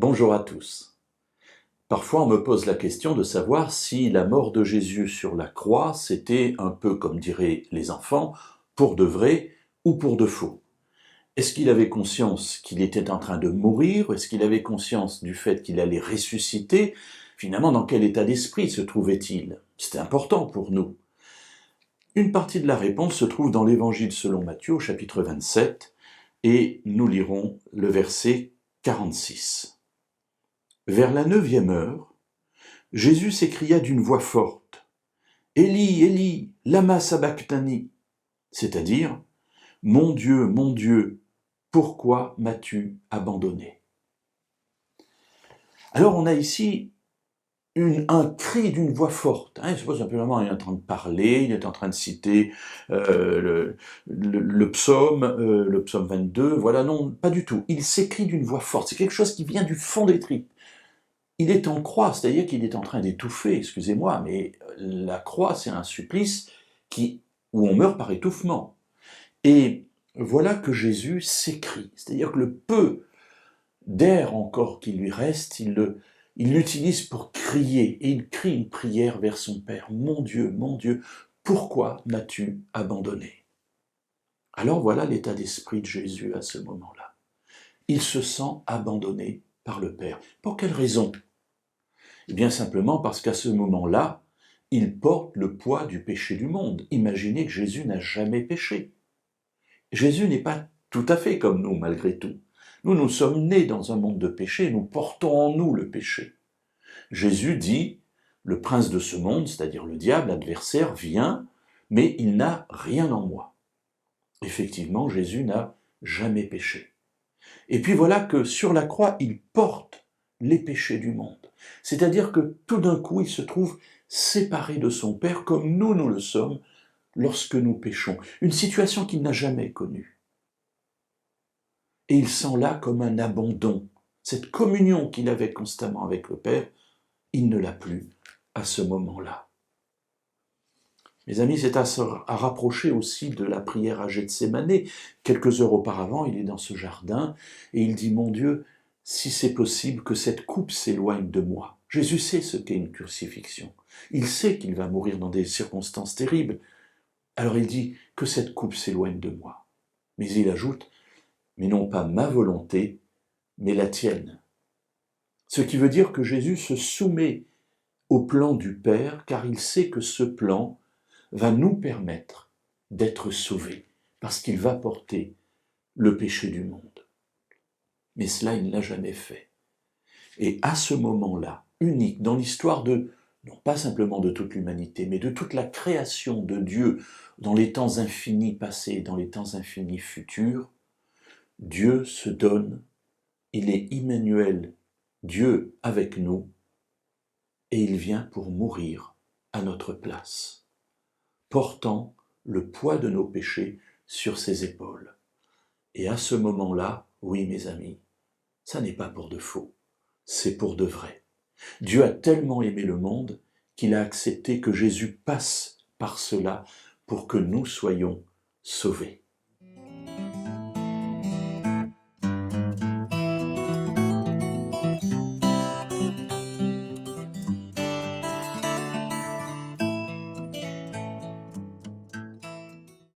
Bonjour à tous. Parfois on me pose la question de savoir si la mort de Jésus sur la croix, c'était un peu, comme diraient les enfants, pour de vrai ou pour de faux. Est-ce qu'il avait conscience qu'il était en train de mourir? Est-ce qu'il avait conscience du fait qu'il allait ressusciter? Finalement, dans quel état d'esprit se trouvait-il? C'était important pour nous. Une partie de la réponse se trouve dans l'Évangile selon Matthieu, au chapitre 27, et nous lirons le verset 46. Vers la 9e heure, Jésus s'écria d'une voix forte, « Élie, Élie, lama sabachthani » c'est-à-dire, « Mon Dieu, pourquoi m'as-tu abandonné » Alors on a ici un cri d'une voix forte. C'est pas simplement il est en train de parler, il est en train de citer le psaume 22, voilà, non, pas du tout. Il s'écrie d'une voix forte, c'est quelque chose qui vient du fond des tripes. Il est en croix, c'est-à-dire qu'il est en train d'étouffer, excusez-moi, mais la croix, c'est un supplice où on meurt par étouffement. Et voilà que Jésus s'écrie, c'est-à-dire que le peu d'air encore qui lui reste, il l'utilise pour crier, et il crie une prière vers son Père. Mon Dieu, pourquoi m'as-tu abandonné » Alors voilà l'état d'esprit de Jésus à ce moment-là. Il se sent abandonné par le Père. Pour quelle raison ? Eh bien simplement parce qu'à ce moment-là, il porte le poids du péché du monde. Imaginez que Jésus n'a jamais péché. Jésus n'est pas tout à fait comme nous, malgré tout. Nous sommes nés dans un monde de péché, nous portons en nous le péché. Jésus dit, le prince de ce monde, c'est-à-dire le diable, l'adversaire, vient, mais il n'a rien en moi. Effectivement, Jésus n'a jamais péché. Et puis voilà que sur la croix, il porte les péchés du monde. C'est-à-dire que tout d'un coup, il se trouve séparé de son Père, comme nous le sommes lorsque nous péchons. Une situation qu'il n'a jamais connue. Et il sent là comme un abandon. Cette communion qu'il avait constamment avec le Père, il ne l'a plus à ce moment-là. Mes amis, c'est à rapprocher aussi de la prière à Gethsémane. Quelques heures auparavant, il est dans ce jardin et il dit « Mon Dieu, si c'est possible que cette coupe s'éloigne de moi. » Jésus sait ce qu'est une crucifixion. Il sait qu'il va mourir dans des circonstances terribles. Alors il dit « Que cette coupe s'éloigne de moi. » Mais il ajoute « Mais non pas ma volonté, mais la tienne. » Ce qui veut dire que Jésus se soumet au plan du Père, car il sait que ce plan va nous permettre d'être sauvés, parce qu'il va porter le péché du monde. Mais cela, il ne l'a jamais fait. Et à ce moment-là, unique dans l'histoire non pas simplement de toute l'humanité, mais de toute la création de Dieu, dans les temps infinis passés, dans les temps infinis futurs, Dieu se donne, il est Immanuel, Dieu avec nous, et il vient pour mourir à notre place, portant le poids de nos péchés sur ses épaules. Et à ce moment-là, oui mes amis, ça n'est pas pour de faux, c'est pour de vrai. Dieu a tellement aimé le monde qu'il a accepté que Jésus passe par cela pour que nous soyons sauvés.